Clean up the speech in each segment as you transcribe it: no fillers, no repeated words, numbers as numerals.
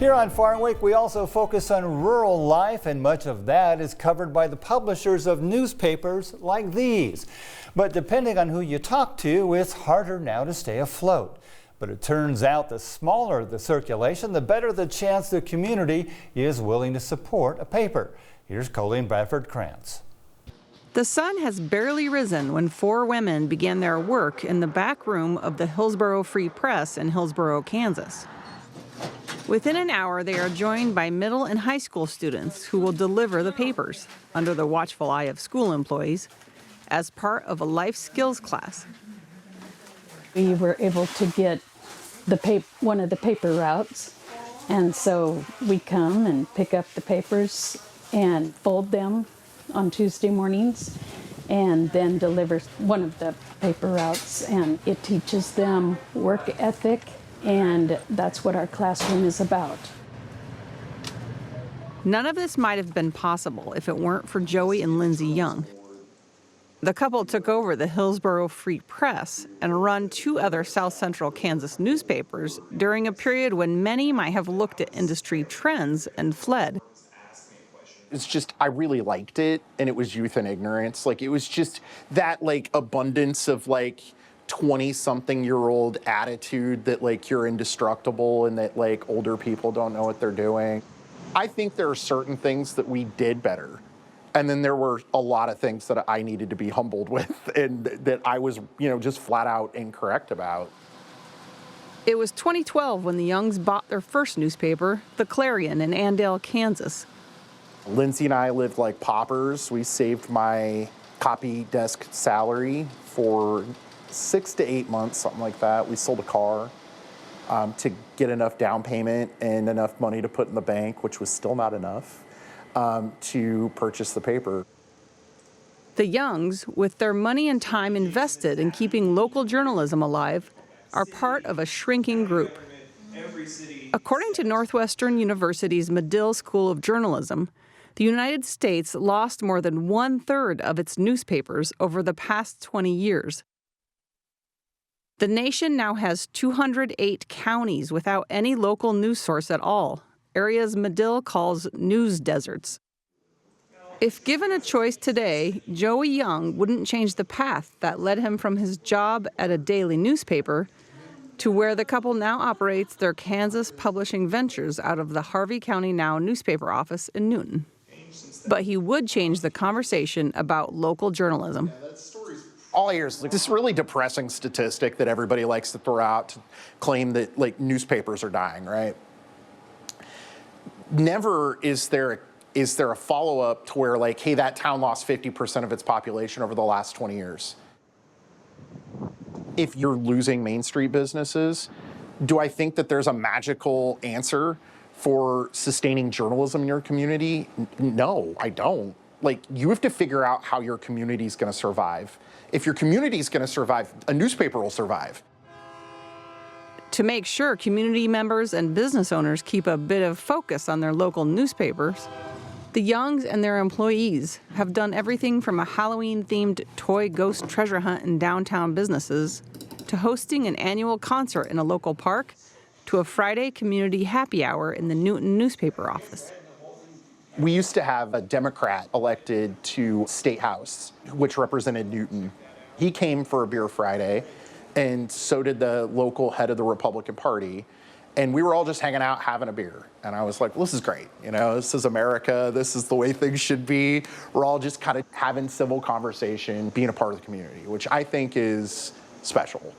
Here on Farmweek, we also focus on rural life, and much of that is covered by the publishers of newspapers like these. But depending on who you talk to, it's harder now to stay afloat. But it turns out the smaller the circulation, the better the chance the community is willing to support a paper. Here's Colleen Bradford Krantz. The sun has barely risen when 4 women began their work in the back room of the Hillsboro Free Press in Hillsboro, Kansas. Within an hour, they are joined by middle and high school students who will deliver the papers under the watchful eye of school employees as part of a life skills class. We were able to get one of the paper routes, and so we come and pick up the papers and fold them on Tuesday mornings and then deliver one of the paper routes, and it teaches them work ethic, and that's what our classroom is about. None of this might have been possible if it weren't for Joey and Lindsay Young. The couple took over the Hillsboro Free Press and run 2 other South Central Kansas newspapers during a period when many might have looked at industry trends and fled. It's just, I really liked it, and it was youth and ignorance. Like, it was just that, like, abundance of, like, 20-something-year-old attitude that, like, you're indestructible and that, like, older people don't know what they're doing. I think there are certain things that we did better. And then there were a lot of things that I needed to be humbled with and that I was, just flat out incorrect about. It was 2012 when the Youngs bought their first newspaper, The Clarion, in Andale, Kansas. Lindsay and I lived like paupers. We saved my copy desk salary for 6 to 8 months, something like that. We sold a car to get enough down payment and enough money to put in the bank, which was still not enough, to purchase the paper. The Youngs, with their money and time invested in keeping local journalism alive, are part of a shrinking group. According to Northwestern University's Medill School of Journalism, the United States lost more than 1/3 of its newspapers over the past 20 years. The nation now has 208 counties without any local news source at all, areas Medill calls news deserts. If given a choice today, Joey Young wouldn't change the path that led him from his job at a daily newspaper to where the couple now operates their Kansas publishing ventures out of the Harvey County Now newspaper office in Newton. But he would change the conversation about local journalism. All I hear is like this really depressing statistic that everybody likes to throw out to claim that, like, newspapers are dying, right? Never is there a follow-up to where, like, hey, that town lost 50% of its population over the last 20 years. If you're losing Main Street businesses, do I think that there's a magical answer for sustaining journalism in your community? No, I don't. Like, you have to figure out how your community is going to survive. If your community is going to survive, a newspaper will survive. To make sure community members and business owners keep a bit of focus on their local newspapers, the Youngs and their employees have done everything from a Halloween-themed toy ghost treasure hunt in downtown businesses to hosting an annual concert in a local park to a Friday community happy hour in the Newton newspaper office. We used to have a Democrat elected to State House, which represented Newton. He came for a beer Friday, and so did the local head of the Republican Party. And we were all just hanging out, having a beer. And I was like, well, this is great. This is America. This is the way things should be. We're all just kind of having civil conversation, being a part of the community, which I think is special.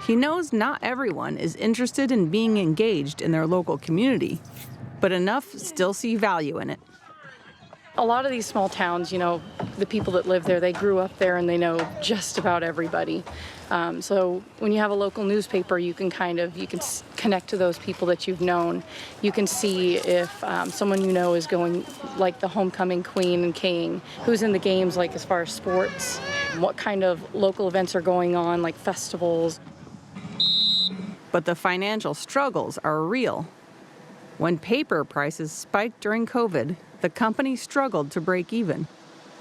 He knows not everyone is interested in being engaged in their local community, but enough still see value in it. A lot of these small towns, the people that live there, they grew up there and they know just about everybody. So when you have a local newspaper, you can connect to those people that you've known. You can see if someone you know is going, like the homecoming queen and king, who's in the games, like as far as sports, what kind of local events are going on, like festivals. But the financial struggles are real. When paper prices spiked during COVID, the company struggled to break even.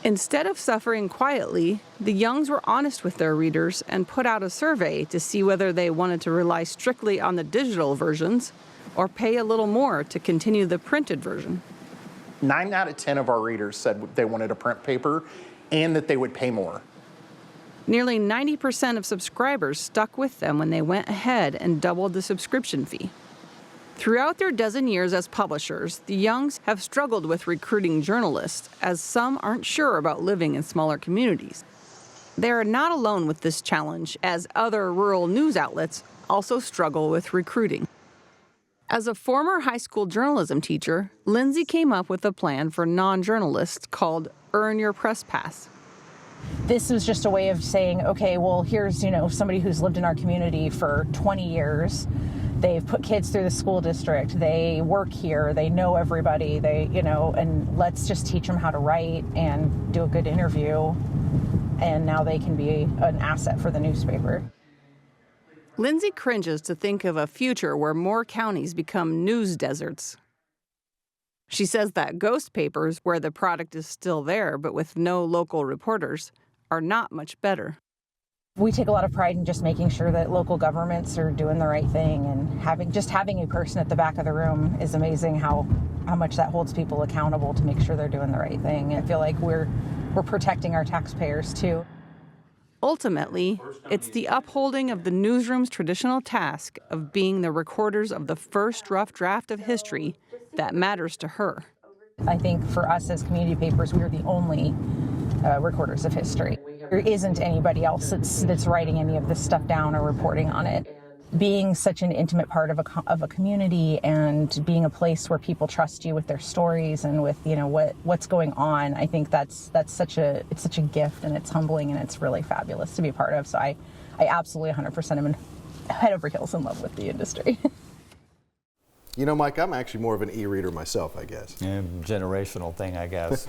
Instead of suffering quietly, the Youngs were honest with their readers and put out a survey to see whether they wanted to rely strictly on the digital versions or pay a little more to continue the printed version. 9 out of 10 of our readers said they wanted a print paper and that they would pay more. Nearly 90% of subscribers stuck with them when they went ahead and doubled the subscription fee. Throughout their dozen years as publishers, the Youngs have struggled with recruiting journalists, as some aren't sure about living in smaller communities. They are not alone with this challenge, as other rural news outlets also struggle with recruiting. As a former high school journalism teacher, Lindsay came up with a plan for non-journalists called Earn Your Press Pass. This was just a way of saying, okay, well, here's, somebody who's lived in our community for 20 years. They've put kids through the school district. They work here. They know everybody. And let's just teach them how to write and do a good interview. And now they can be an asset for the newspaper. Lindsay cringes to think of a future where more counties become news deserts. She says that ghost papers, where the product is still there but with no local reporters, are not much better. We take a lot of pride in just making sure that local governments are doing the right thing, and having a person at the back of the room is amazing how much that holds people accountable to make sure they're doing the right thing. I feel like we're protecting our taxpayers too. Ultimately, it's the upholding of the newsroom's traditional task of being the recorders of the first rough draft of history that matters to her. I think for us as community papers, we're the only recorders of history. There isn't anybody else that's writing any of this stuff down or reporting on it. Being such an intimate part of a community and being a place where people trust you with their stories and with what's going on, I think it's such a gift, and it's humbling, and it's really fabulous to be a part of. So I absolutely 100% am head over heels in love with the industry. Mike, I'm actually more of an e-reader myself, I guess. Generational thing, I guess.